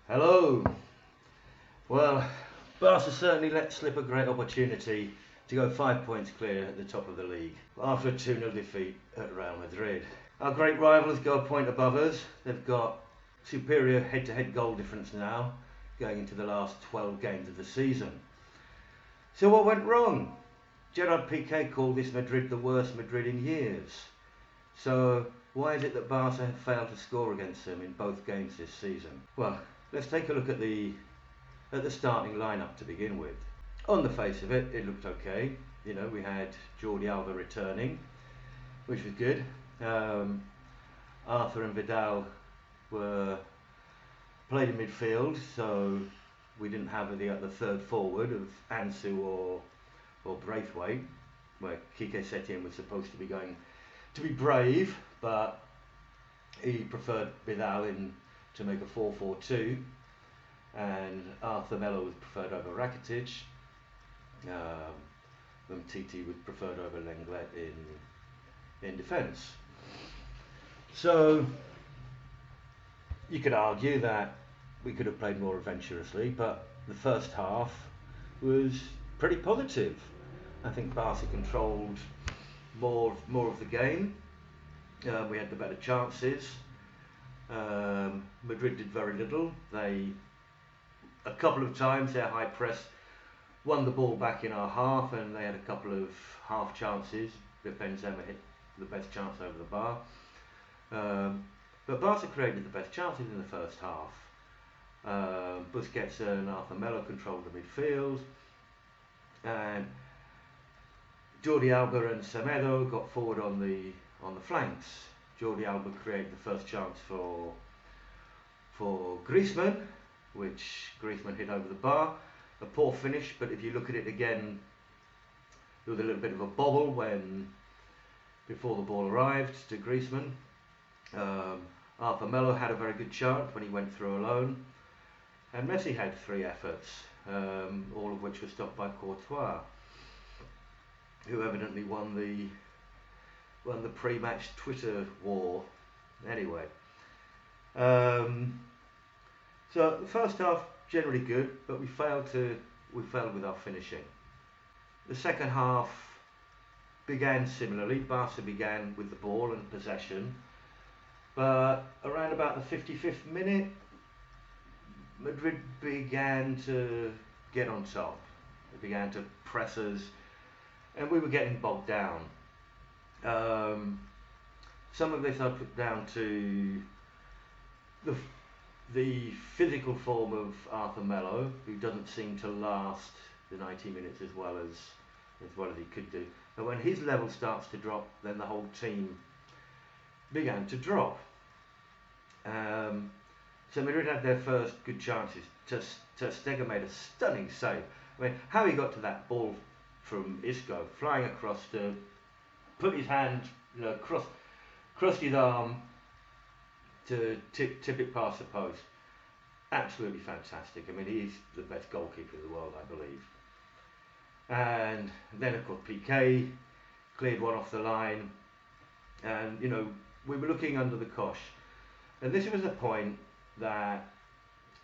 Hello. Well, Barca certainly let slip a great opportunity to go 5 points clear at the top of the league after a 2-0 defeat at Real Madrid. Our great rivals go a point above us. They've got superior head-to-head goal difference now, going into the last 12 games of the season. So what went wrong? Gerard Piqué called this Madrid the worst Madrid in years. So why is it that Barca have failed to score against them in both games this season? Well, let's take a look at the starting lineup to begin with. On the face of it, it looked okay. You know, we had Jordi Alba returning, which was good. Arthur and Vidal were played in midfield, so we didn't have the third forward of Ansu or Braithwaite, where Quique Setien was supposed to be going to be brave, but he preferred Vidal to make a 4-4-2, and Arthur Melo was preferred over Rakitic. Titi was preferred over Lenglet in defence. So you could argue that we could have played more adventurously, but the first half was pretty positive. I think Barca controlled more of the game. We had the better chances. Madrid did very little. A couple of times their high press won the ball back in our half, and they had a couple of half chances that Benzema hit the best chance over the bar. But Barca created the best chances in the first half. Busquets and Arthur Melo controlled the midfield, and Jordi Alba and Semedo got forward on the flanks. Jordi Alba created the first chance for Griezmann, which Griezmann hit over the bar. A poor finish, but if you look at it again, there was a little bit of a bobble before the ball arrived to Griezmann. Arthur Melo had a very good chance when he went through alone, and Messi had 3 efforts, all of which were stopped by Courtois, who evidently won the pre-match Twitter war. Anyway, so the first half generally good, but we failed with our finishing. The second half began similarly. Barca began with the ball and possession, but around about the 55th minute, Madrid began to get on top. They began to press us, and we were getting bogged down. Some of this I put down to the physical form of Arthur Melo, who doesn't seem to last the 90 minutes as well as he could do. And when his level starts to drop, then the whole team began to drop. So Madrid had their first good chances. Ter Stegen made a stunning save. I mean, how he got to that ball from Isco, flying across to put his hand, crossed his arm to tip it past the post. Absolutely fantastic. I mean, he's the best goalkeeper in the world, I believe. And then, of course, Piqué cleared one off the line. And, we were looking under the cosh. And this was the point that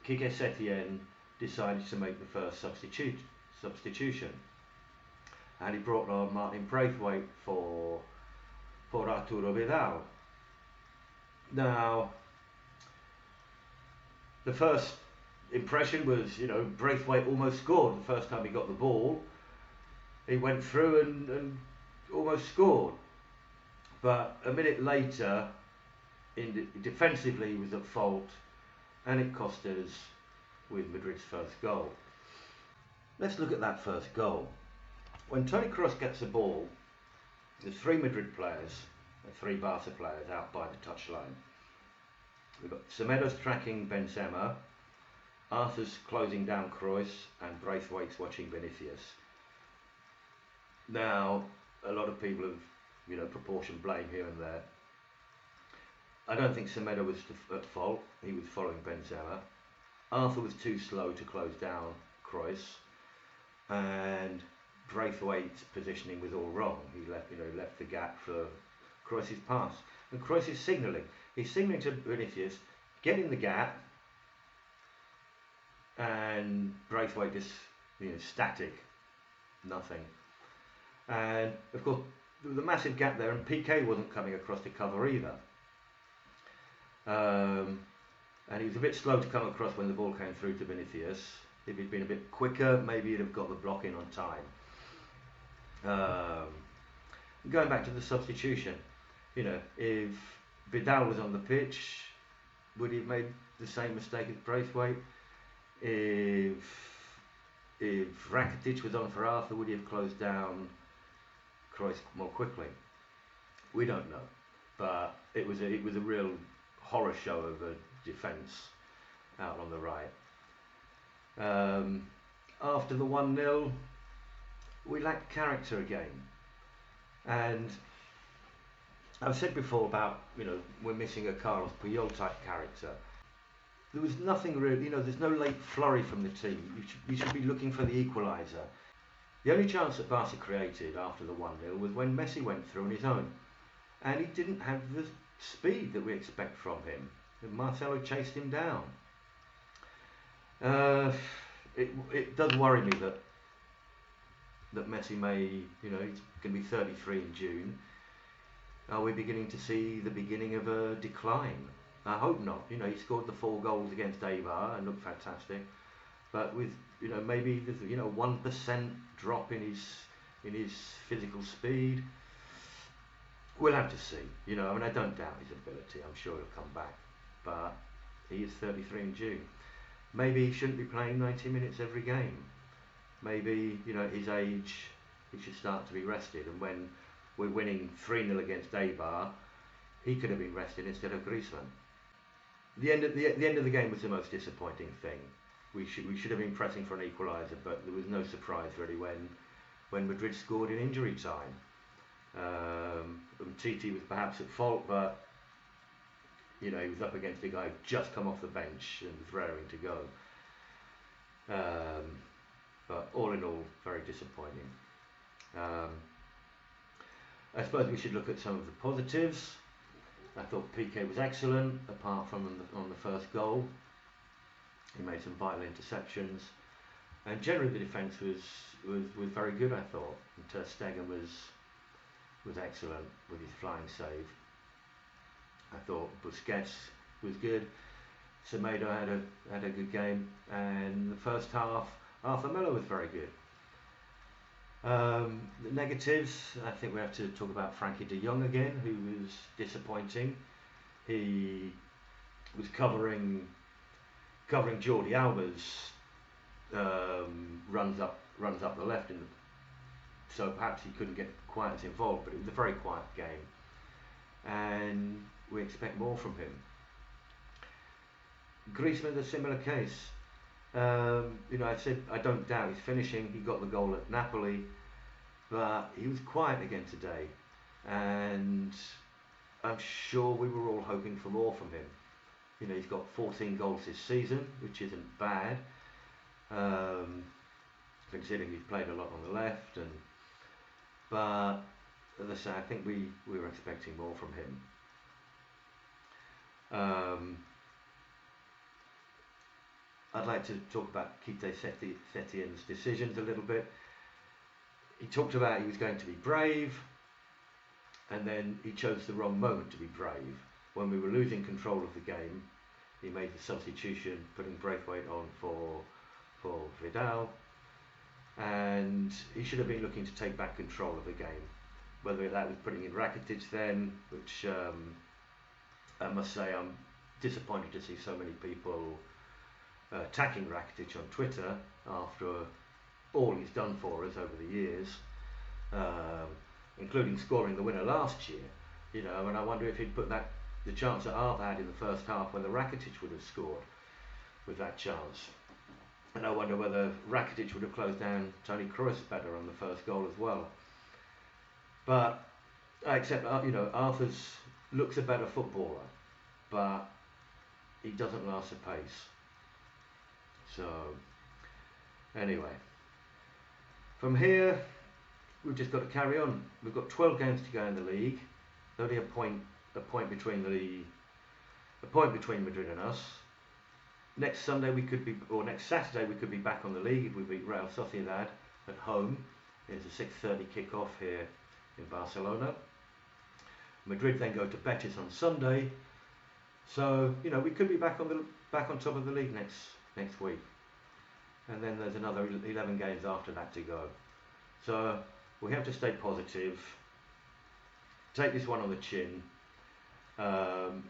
Quique Setien decided to make the first substitution. And he brought on Martin Braithwaite for Arturo Vidal. Now, the first impression was, Braithwaite almost scored the first time he got the ball. He went through and almost scored. But a minute later, defensively he was at fault, and it cost us with Madrid's first goal. Let's look at that first goal. When Toni Kroos gets the ball, there's 3 Madrid players and 3 Barca players out by the touchline. We've got Semedo's tracking Benzema, Arthur's closing down Kroos, and Braithwaite's watching Vinicius. Now, a lot of people have, proportioned blame here and there. I don't think Semedo was at fault. He was following Benzema. Arthur was too slow to close down Kroos, and Braithwaite's positioning was all wrong. He left the gap for Kroos' pass, and Kroos is signalling. He's signalling to Vinicius, get in the gap, and Braithwaite just static, nothing. And of course there was a massive gap there, and PK wasn't coming across to cover either. And he was a bit slow to come across when the ball came through to Vinicius. If he'd been a bit quicker, maybe he'd have got the block in on time. Going back to the substitution, if Vidal was on the pitch, would he have made the same mistake as Braithwaite? If Rakitic was on for Arthur, would he have closed down Kroos more quickly? We don't know, but it was a real horror show of a defence out on the right. After the 1-0, we lacked character again, and I've said before about we're missing a Carlos Puyol type character. There was nothing really, there's no late flurry from the team. You should be looking for the equaliser. The only chance that Barca created after the 1-0 was when Messi went through on his own, and he didn't have the speed that we expect from him. And Marcelo chased him down. It does worry me that Messi may, he's going to be 33 in June. Are we beginning to see the beginning of a decline? I hope not. He scored the 4 goals against Eibar and looked fantastic, but with maybe there's 1% drop in his physical speed. We'll have to see. I don't doubt his ability. I'm sure he'll come back, but he is 33 in June. Maybe he shouldn't be playing 90 minutes every game. Maybe at his age he should start to be rested. And when we're winning 3-0 against Eibar, he could have been rested instead of Griezmann. The end of the game was the most disappointing thing. We should have been pressing for an equaliser, but there was no surprise really when Madrid scored in injury time. Titi was perhaps at fault, but he was up against a guy who just come off the bench and was raring to go. But all in all, very disappointing. I suppose we should look at some of the positives. I thought PK was excellent, apart from on the first goal. He made some vital interceptions, and generally the defence was very good. I thought, and Ter Stegen was excellent with his flying save. I thought Busquets was good. Semedo had a good game, and the first half, Arthur Miller was very good. The negatives, I think we have to talk about Frankie de Jong again, who was disappointing. He was covering Jordi Alba's runs up the left, so perhaps he couldn't get quite as involved, but it was a very quiet game, and we expect more from him. Griezmann, a similar case. I said I don't doubt his finishing. He got the goal at Napoli, but he was quiet again today, and I'm sure we were all hoping for more from him. He's got 14 goals this season, which isn't bad, considering he's played a lot on the left. But as I say, I think we were expecting more from him. I'd like to talk about Quique Setien's decisions a little bit. He talked about he was going to be brave, and then he chose the wrong moment to be brave. When we were losing control of the game, he made the substitution, putting Braithwaite on for Vidal, and he should have been looking to take back control of the game. Whether that was putting in Rakitic then, which I must say I'm disappointed to see so many people attacking Rakitic on Twitter after all he's done for us over the years, including scoring the winner last year. And I wonder if he'd put the chance that Arthur had in the first half, when the Rakitic would have scored with that chance. And I wonder whether Rakitic would have closed down Toni Kroos better on the first goal as well. But except Arthur's looks a better footballer, but he doesn't last the pace. So anyway, from here we've just got to carry on. We've got 12 games to go in the league. There's only a point between Madrid and us. next Sunday we could be, or next Saturday we could be back on the league if we beat Real Sociedad at home. It's a 6:30 kick-off here in Barcelona. Madrid then go to Betis on Sunday. So we could be back on top of the league next week. And then there's another 11 games after that to go. So we have to stay positive. Take this one on the chin.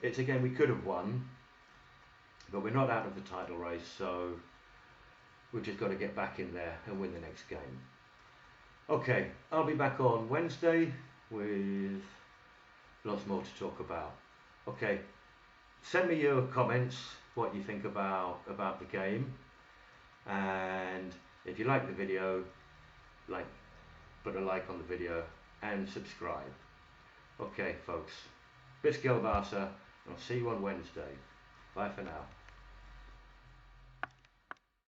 It's a game we could have won, but we're not out of the title race, so we've just got to get back in there and win the next game. Okay, I'll be back on Wednesday with lots more to talk about. Okay, send me your comments, what you think about the game, and if you like the video, put a like on the video and subscribe. Okay folks, Bisquel Barça, and I'll see you on Wednesday. Bye for now.